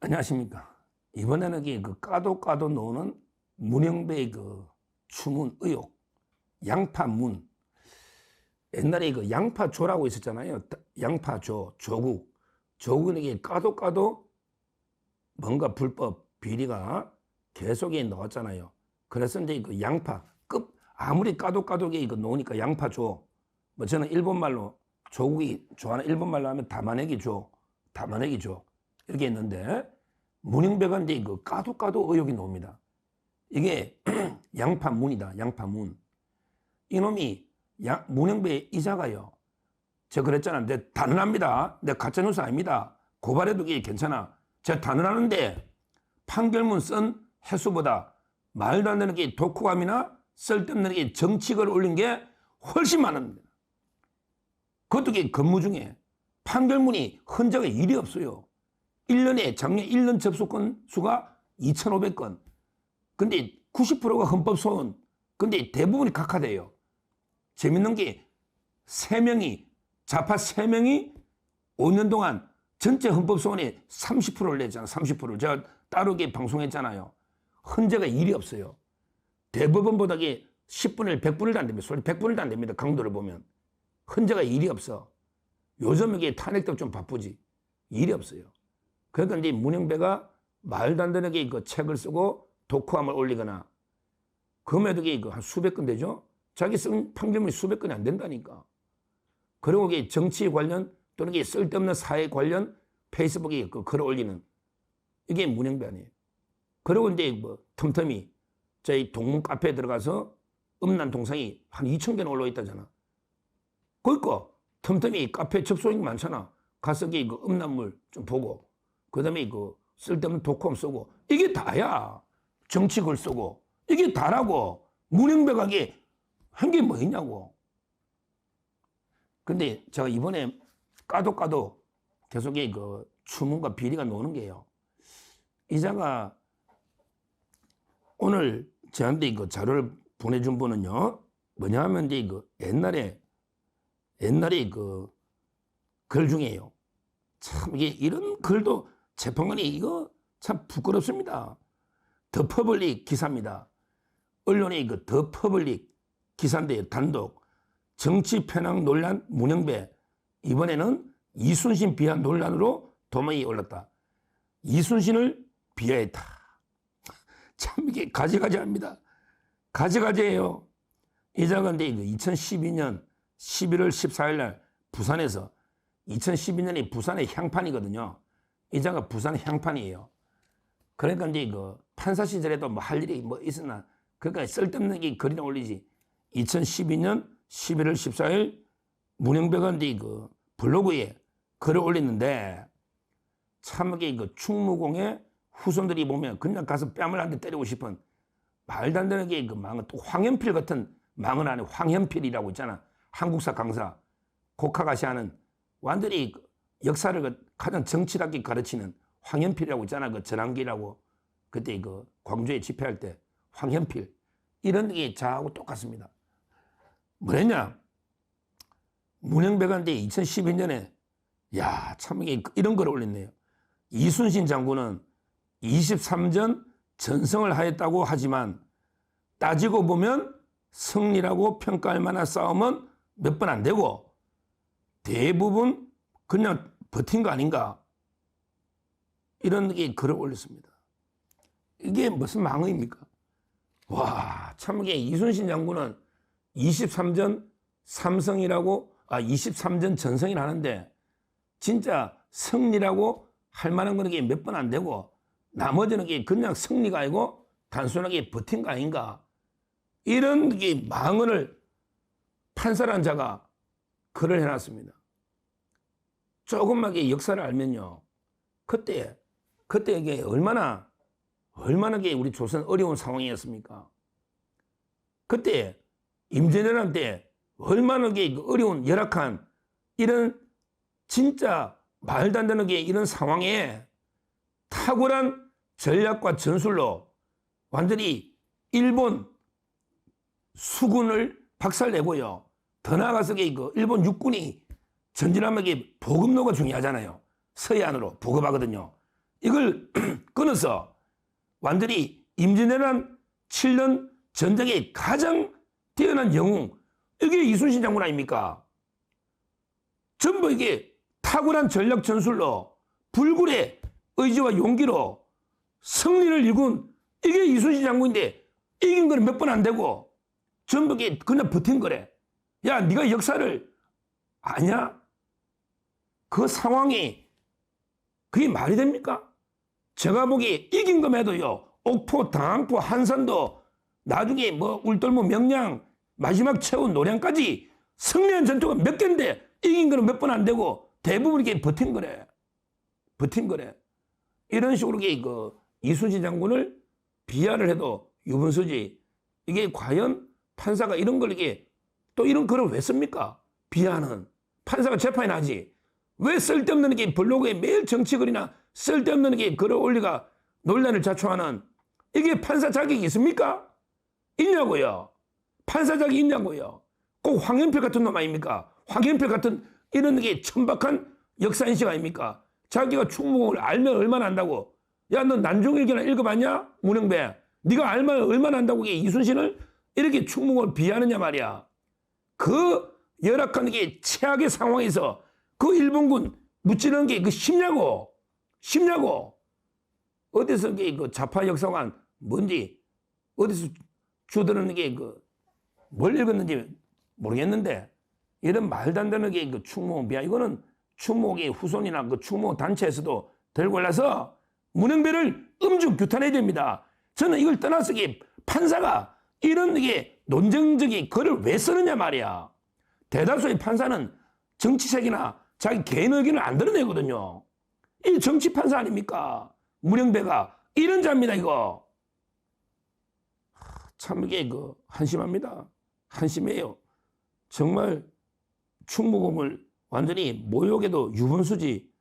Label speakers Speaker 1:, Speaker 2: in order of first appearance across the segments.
Speaker 1: 안녕하십니까. 이번에는 그 까도 노는 문영배의 그 추문 의혹, 양파문. 옛날에 그 양파조라고 있었잖아요. 양파조, 조국. 조국은 이게 까도 뭔가 불법 비리가 계속 나왔잖아요. 그래서 이제 그 양파급, 아무리 까도 이거 놓으니까 양파조. 뭐 저는 일본말로 조국이 좋아하는 일본말로 하면 담아내기조. 이렇게 했는데 문영배가 이제 그 까도 의혹이 나옵니다. 이게 양파문이다. 양파문. 이놈이 문영배 이자가요. 제가 그랬잖아. 내 단언합니다. 내 가짜뉴스 아닙니다. 고발해도 이게 괜찮아. 제가 단언하는데 판결문 쓴 횟수보다 말도 안 되는 게 독후감이나 쓸데없는 게 정치글 올린 게 훨씬 많습니다. 그것도 이게 근무 중에 판결문이 흔적에 일이 없어요. 1년에 작년 1년 접수건 수가 2,500건. 근데 90%가 헌법소원. 근데 대부분이 각하돼요. 재밌는 게 3명이, 좌파 3명이 5년 동안 전체 헌법소원의 30%를 냈잖아요. 30%를. 제가 따로 방송했잖아요. 헌재가 일이 없어요. 대법원보다 10분의 1, 100분의 1도 안 됩니다. 소리 100분의 1도 안 됩니다. 강도를 보면. 헌재가 일이 없어. 요즘 이게 탄핵도 좀 바쁘지. 일이 없어요. 그러니까 이제 문영배가 말도 안 되는 그 책을 쓰고 독후감을 올리거나, 그럼에도 한 수백 건 되죠? 자기 쓴 판결문이 수백 건이 안 된다니까. 그리고 정치 관련 또는 쓸데없는 사회 관련 페이스북에 글을 올리는, 이게 문영배 아니에요. 그리고 이제 뭐 틈틈이 저희 동문 카페에 들어가서 음란 동상이 한 2,000개는 올라있다잖아. 그러니까 틈틈이 카페 접속이 많잖아. 가서 그 음란물 좀 보고, 그 다음에 쓸데없는 독후감 쓰고, 이게 다야. 정치 글 쓰고, 이게 다라고. 문영배가 한 게 뭐 있냐고. 근데 제가 이번에 까도 계속 추문과 비리가 노는 게요. 이자가 오늘 저한테 자료를 보내준 분은요, 뭐냐 하면 이제 옛날에 글 중에요. 참 이런 글도 재판관이 이거 참 부끄럽습니다. 더 퍼블릭 기사입니다. 언론의 더 퍼블릭 기사인데 단독. 정치 편향 논란 문영배. 이번에는 이순신 비하 논란으로 도마에 올랐다. 이순신을 비하했다. 참 이게 가지가지합니다. 가지가지예요. 이자가 근데 2012년 11월 14일 날 부산에서, 2012년이 부산의 향판이거든요. 이자가 부산의 향판이에요. 그러니까 이제 판사 시절에도 뭐 할 일이 뭐 있었나. 그러니까 쓸데없는 글이나 올리지. 2012년 11월 14일 문영배가 이제 블로그에 글을 올렸는데, 참 이게 충무공의 후손들이 보면 그냥 가서 뺨을 한 대 때리고 싶은, 말도 안 되는 망은, 또 황현필 같은 망은 안에 황현필이라고 있잖아. 한국사 강사. 고카가시하는 완전히 역사를 가장 정치답게 가르치는 황현필이라고 있잖아. 전환기라고. 그때 광주에 집회할 때 황현필. 이런 게 저하고 똑같습니다. 뭐랬냐? 문영배가 이제 2012년에, 야, 참 이런 걸 올렸네요. 이순신 장군은 23전 전성을 하였다고 하지만 따지고 보면 승리라고 평가할 만한 싸움은 몇 번 안 되고 대부분 그냥 버틴 거 아닌가. 이런 글을 올렸습니다. 이게 무슨 망의입니까? 와, 참 이순신 장군은 23전 삼성이라고, 23전 전성이라 하는데 진짜 승리라고 할 만한 건 몇 번 안 되고 나머지는 그냥 승리가 아니고 단순하게 버틴 거 아닌가. 이런 망언을 판사란 자가 글을 해놨습니다. 조금만 역사를 알면요. 그때 이게 얼마나 우리 조선 어려운 상황이었습니까? 그때 임진왜란 얼마나 어려운 열악한 이런 진짜 말도 안 되는 이런 상황에 탁월한 전략과 전술로 완전히 일본 수군을 박살내고요. 더 나아가서 일본 육군이 전진하면 보급로가 중요하잖아요. 서해안으로 보급하거든요. 이걸 끊어서 완전히 임진왜란 7년 전쟁의 가장 뛰어난 영웅, 이게 이순신 장군 아닙니까? 전부 이게 탁월한 전략 전술로 불굴의 의지와 용기로 승리를 이룬 이게 이순신 장군인데 이긴 거는 몇 번 안 되고 전부 이게 그냥 버틴 거래. 야, 네가 역사를 아냐? 그 상황이 그게 말이 됩니까? 제가 보기에 이긴 것에도요, 옥포, 당항포, 한산도 나중에 뭐 울돌무, 명량, 마지막 최후 노량까지 승리한 전투가 몇 개인데 이긴 거는 몇 번 안 되고 대부분 이렇게 버틴 거래. 버틴 거래. 이런 식으로 그 이순신 장군을 비하를 해도 유분수지. 이게 과연 판사가 이런 걸 이게 또 이런 글을 왜 씁니까? 비하는. 판사가 재판이 나지. 왜 쓸데없는 게 블로그에 매일 정치글이나 쓸데없는 게 글을 올리가 논란을 자초하는 이게 판사 자격이 있습니까? 있냐고요. 판사 자격이 있냐고요. 꼭 황현필 같은 놈 아닙니까? 황현필 같은 이런 게 천박한 역사인식 아닙니까? 자기가 충무공을 알면 얼마나 안다고. 야, 너 난중일기나 읽어봤냐? 문영배. 네가 알면 얼마나 안다고 이게 이순신을 이렇게 충무공을 비하느냐 말이야. 그 열악한 게 최악의 상황에서 그 일본군 무찌르는 게 그 쉽냐고. 쉽냐고. 어디서 그 좌파 역사관 뭔지 어디서 주드르는 게 뭘 읽었는지 모르겠는데 이런 말도 안 되는 게 그 충무공 비하. 이거는 충무공의 후손이나 그 충무공 단체에서도 들고 올라서 문영배를 음주 규탄해야 됩니다. 저는 이걸 떠나서 판사가 이런 게 논쟁적인 글을 왜 쓰느냐 말이야. 대다수의 판사는 정치색이나 자기 개인 의견을 안 드러내거든요. 이 정치 판사 아닙니까? 문영배가 이런 자입니다, 이거. 참 이게 한심합니다. 한심해요. 정말 충무공을 완전히 모욕에도 유분수지.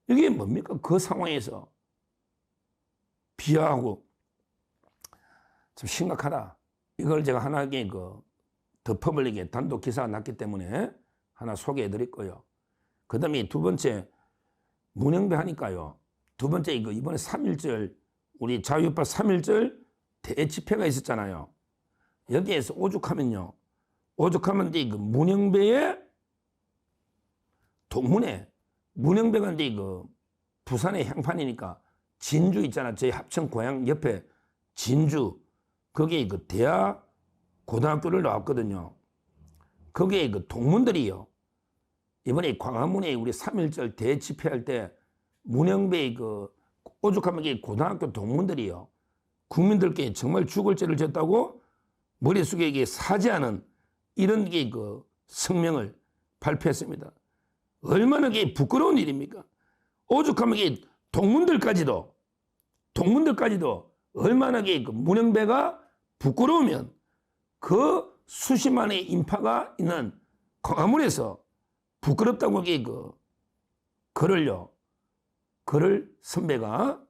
Speaker 1: 이게 뭡니까? 그 상황에서 비하하고 좀 심각하다. 이걸 제가 하나의 덮어버리게 단독 기사가 났기 때문에 하나 소개해 드릴 거예요. 그 다음에 두 번째, 문영배 하니까요. 두 번째 이번에 3.1절, 우리 자유파 3.1절 대집회가 있었잖아요. 여기에서 오죽하면요. 오죽하면 이제 문영배의 동문회, 문영배가 이제 부산의 향판이니까 진주 있잖아. 저희 합천 고향 옆에 진주. 거기에 대하 고등학교를 나왔거든요. 거기에 동문들이요. 이번에 광화문에 우리 3.1절 대집회할 때 문영배의 오죽하면 고등학교 동문들이요. 국민들께 정말 죽을 죄를 졌다고 머릿속에 사죄하는 이런 성명을 발표했습니다. 얼마나 부끄러운 일입니까? 오죽하면 동문들까지도 얼마나 문영배가 부끄러우면 그 수십만의 인파가 있는 광화문에서 부끄럽다고 글을 선배가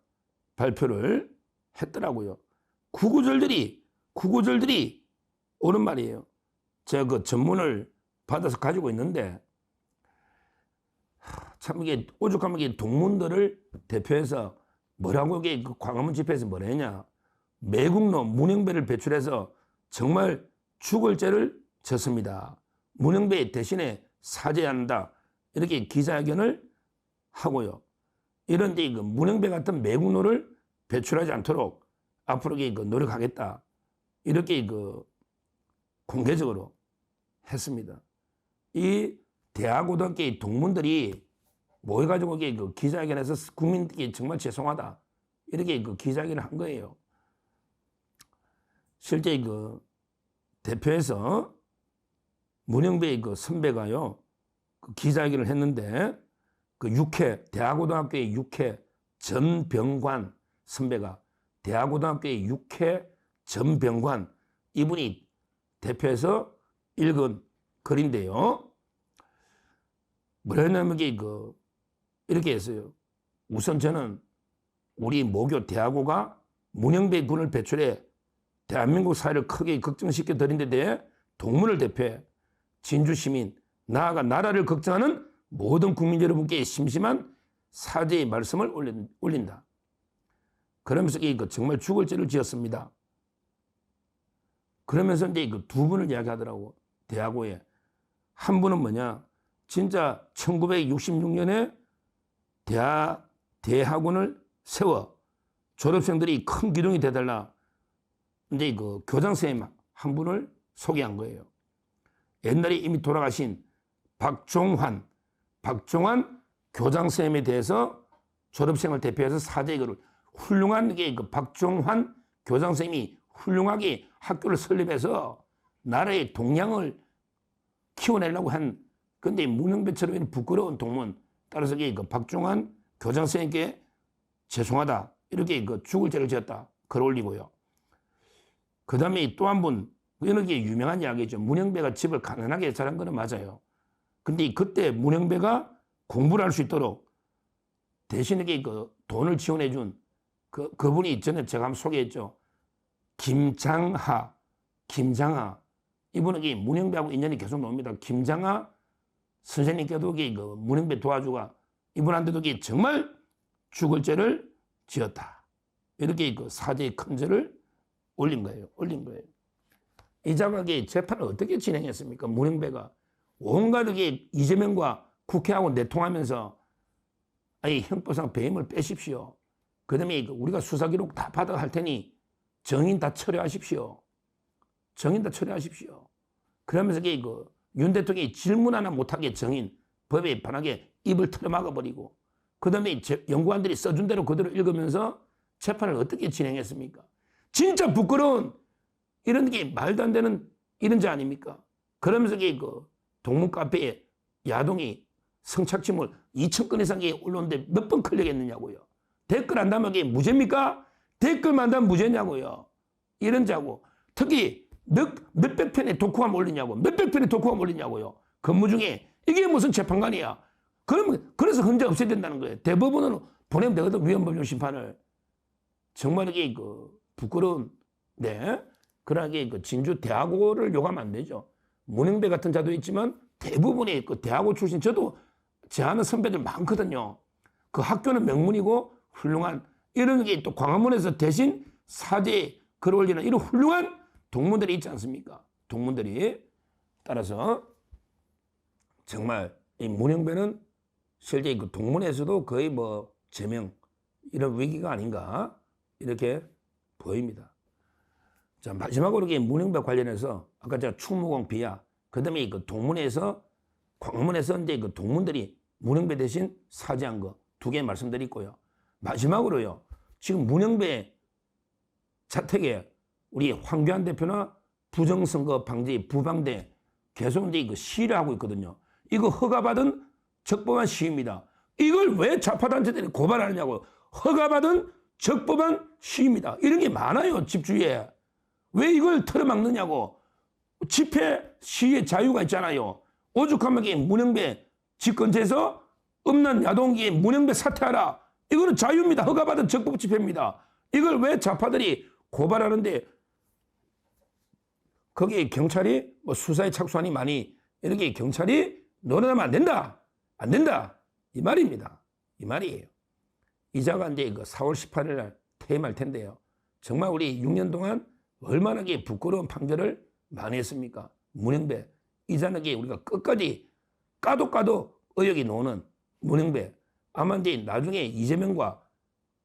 Speaker 1: 발표를 했더라고요. 구구절들이 옳은 말이에요. 제가 전문을 받아서 가지고 있는데 참 이게 오죽하면 동문들을 대표해서 뭐라고 광화문 집회에서 뭐라 했냐. 매국노 문영배를 배출해서 정말 죽을 죄를 졌습니다. 문영배 대신에 사죄한다. 이렇게 기자회견을 하고요. 이런데 문영배 같은 매국노를 배출하지 않도록 앞으로 노력하겠다. 이렇게 공개적으로 했습니다. 이 대하고등학교의 동문들이 모여가지고 기자회견에서 국민들께 정말 죄송하다. 이렇게 기자회견을 한 거예요. 실제 대표에서 문영배의 선배가요, 기자회견을 했는데 대하고등학교의 육회 전병관 선배가 대하고등학교의 육회 전병관 이분이 대표해서 읽은 글인데요. 뭐라 했냐면 이렇게 했어요. 우선 저는 우리 모교 대하고가 문영배 군을 배출해 대한민국 사회를 크게 걱정시켜 드린 데 대해 동문을 대표해 진주 시민, 나아가 나라를 걱정하는 모든 국민 여러분께 심심한 사죄의 말씀을 올린다. 그러면서 정말 죽을 죄를 지었습니다. 그러면서 이제 두 분을 이야기하더라고. 대학고에. 한 분은 뭐냐? 진짜 1966년에 대학원을 세워 졸업생들이 큰 기둥이 되달라. 이제 교장선생님 한 분을 소개한 거예요. 옛날에 이미 돌아가신 박종환 교장선생님에 대해서 졸업생을 대표해서 사죄의 글을 훌륭한 박종환 교장선생님이 훌륭하게 학교를 설립해서 나라의 동양을 키워내려고 한 근데 문영배처럼 이런 부끄러운 동문 따라서 박종환 교장선생님께 죄송하다 이렇게 죽을 죄를 지었다 글 올리고요. 그 다음에 또 한 분 이런 게 유명한 이야기죠. 문영배가 집을 가난하게 자란 거는 맞아요. 근데 그때 문영배가 공부를 할 수 있도록 대신에 돈을 지원해 준 그분이 전에 제가 한번 소개했죠. 김장하 이분은 문영배하고 인연이 계속 나옵니다. 김장하 선생님께도 문영배 도와주가 이분한테도 정말 죽을 죄를 지었다. 이렇게 사죄의 큰 죄를 올린 거예요. 이자가 재판을 어떻게 진행했습니까? 문영배가 온갖 이재명과 국회하고 내통하면서 형법상 배임을 빼십시오. 그 다음에 우리가 수사 기록 다 받아갈 테니 정인 다 처리하십시오. 그러면서 윤 대통령이 질문 하나 못하게 정인 법에 반하게 입을 틀어막아버리고 그 다음에 연구관들이 써준 대로 그대로 읽으면서 재판을 어떻게 진행했습니까? 진짜 부끄러운 이런 게 말도 안 되는 이런 죄 아닙니까? 그러면서 동문 카페에 야동이 성착취물 2,000건 이상이 올라오는데 몇 번 클릭했느냐고요. 댓글 안 달면 그게 무죄입니까? 댓글만 달면 무죄냐고요. 이런 자고 특히 몇백 편의 독후감 올리냐고 요 근무 중에 이게 무슨 재판관이야. 그래서 헌재 없애야 된다는 거예요. 대법원으로 보내면 되거든. 위헌법률 심판을. 정말 이게 부끄러운 그러하게 진주 대학고를 욕하면 안 되죠. 문영배 같은 자도 있지만 대부분의 대학고 출신 저도 제 아는 선배들 많거든요. 그 학교는 명문이고 훌륭한 이런 게 또 광화문에서 대신 사죄 글 올리는 이런 훌륭한 동문들이 있지 않습니까? 동문들이. 따라서 정말 이 문영배는 실제 동문에서도 거의 제명 이런 위기가 아닌가 이렇게 보입니다. 자, 마지막으로 문영배 관련해서 아까 제가 충무공 비하 그다음에 동문에서 광화문에서 이제 동문들이 문영배 대신 사죄한 거 2개 말씀드리고요. 마지막으로요. 지금 문영배 자택에 우리 황교안 대표나 부정선거 방지 부방대 계속 이제 시위를 하고 있거든요. 이거 허가받은 적법한 시위입니다. 이걸 왜 좌파단체들이 고발하느냐고. 허가받은 적법한 시위입니다. 이런 게 많아요. 집주위에. 왜 이걸 틀어막느냐고. 집회 시위의 자유가 있잖아요. 오죽하면 문영배 집근처에서 음란 야동기에 문영배 사퇴하라. 이거는 자유입니다. 허가받은 적법 집회입니다. 이걸 왜 좌파들이 고발하는데 거기에 경찰이 수사에 착수하니 많이 이렇게 경찰이 너네하면 안 된다. 안 된다. 이 말입니다. 이 말이에요. 이자가 이제 4월 18일 날 퇴임할 텐데요. 정말 우리 6년 동안 얼마나 부끄러운 판결을 많이 했습니까? 문영배. 이자는 우리가 끝까지 까도 의혹이 나오는 문영배. 아마 이제 나중에 이재명과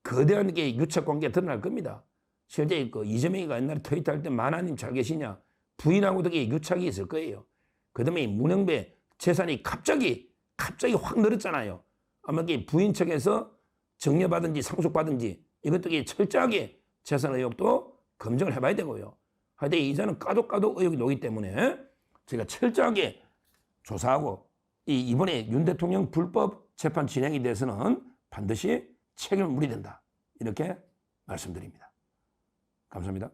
Speaker 1: 거대한 유착 관계가 드러날 겁니다. 실제 이재명이가 옛날에 트위터할 때 만화님 잘 계시냐? 부인하고도 유착이 있을 거예요. 그 다음에 문영배 재산이 갑자기 확 늘었잖아요. 아마 부인 측에서 정려받은지 상속받은지 이것도 철저하게 재산 의혹도 검증을 해봐야 되고요. 하여튼 이자는 까도 의혹이 나오기 때문에 저희가 철저하게 조사하고 이번에 윤 대통령 불법 재판 진행에 대해서는 반드시 책임을 물어야 된다. 이렇게 말씀드립니다. 감사합니다.